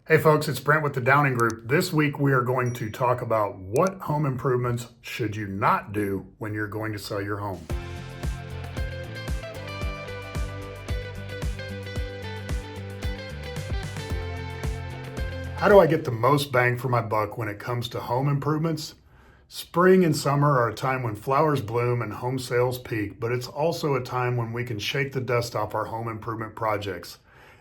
Hey folks, it's Brent with the Downing Group. This week we are going to talk about what home improvements should you not do when you're going to sell your home. How do I get the most bang for my buck when it comes to home improvements? Spring and summer are a time when flowers bloom and home sales peak, but it's also a time when we can shake the dust off our home improvement projects.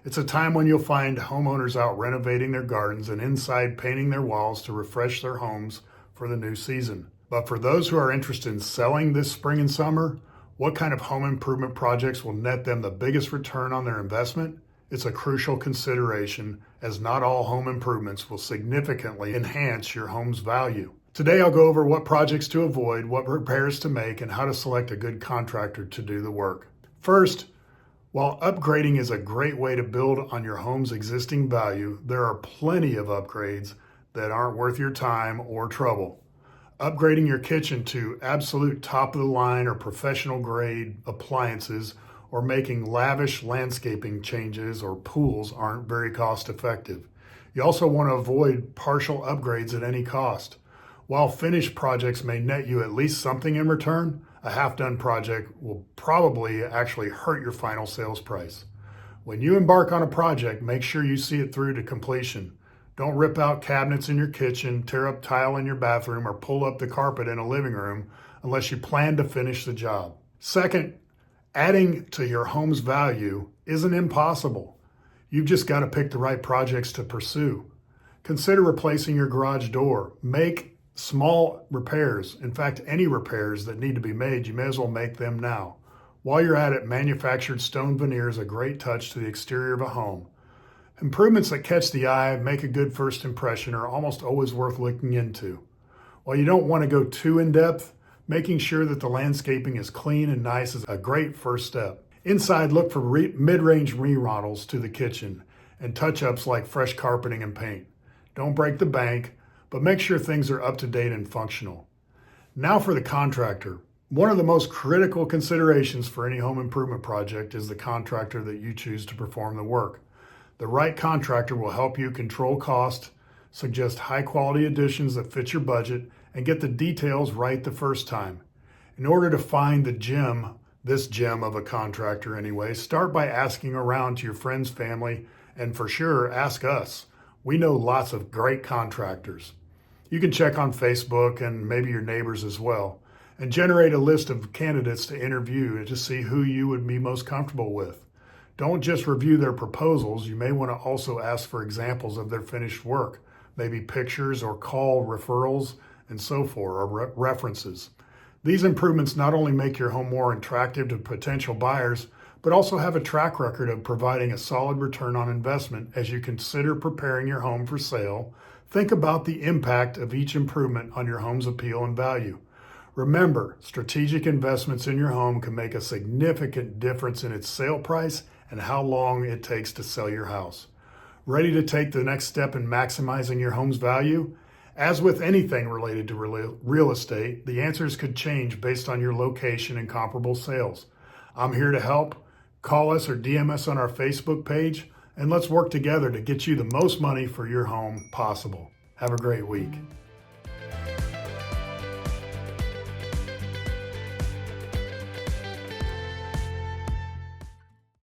It's a time when you'll find homeowners out renovating their gardens and inside painting their walls to refresh their homes for the new season. But for those who are interested in selling this spring and summer, what kind of home improvement projects will net them the biggest return on their investment? It's a crucial consideration, as not all home improvements will significantly enhance your home's value. Today I'll go over what projects to avoid, what repairs to make, and how to select a good contractor to do the work. First, while upgrading is a great way to build on your home's existing value, there are plenty of upgrades that aren't worth your time or trouble. Upgrading your kitchen to absolute top-of-the-line or professional-grade appliances or making lavish landscaping changes or pools aren't very cost-effective. You also want to avoid partial upgrades at any cost. While finished projects may net you at least something in return, a half-done project will probably actually hurt your final sales price. When you embark on a project, make sure you see it through to completion. Don't rip out cabinets in your kitchen, tear up tile in your bathroom, or pull up the carpet in a living room unless you plan to finish the job. Second, adding to your home's value isn't impossible. You've just got to pick the right projects to pursue. Consider replacing your garage door. Make small repairs. In fact, any repairs that need to be made, you may as well make them now. While you're at it, manufactured stone veneer is a great touch to the exterior of a home. Improvements that catch the eye, make a good first impression, are almost always worth looking into. While you don't want to go too in-depth, making sure that the landscaping is clean and nice is a great first step. Inside, look for mid-range remodels to the kitchen and touch-ups like fresh carpeting and paint. Don't break the bank, but make sure things are up to date and functional. Now for the contractor. One of the most critical considerations for any home improvement project is the contractor that you choose to perform the work. The right contractor will help you control cost, suggest high quality additions that fit your budget, and get the details right the first time. In order to find this gem of a contractor anyway, start by asking around to your friends, family, and for sure, ask us. We know lots of great contractors. You can check on Facebook and maybe your neighbors as well, and generate a list of candidates to interview to see who you would be most comfortable with. Don't just review their proposals. You may want to also ask for examples of their finished work, maybe pictures or call referrals and so forth, or references. These improvements not only make your home more attractive to potential buyers, but also have a track record of providing a solid return on investment. As you consider preparing your home for sale, think about the impact of each improvement on your home's appeal and value. Remember, strategic investments in your home can make a significant difference in its sale price and how long it takes to sell your house. Ready to take the next step in maximizing your home's value? As with anything related to real estate, the answers could change based on your location and comparable sales. I'm here to help. Call us or DM us on our Facebook page, and let's work together to get you the most money for your home possible. Have a great week.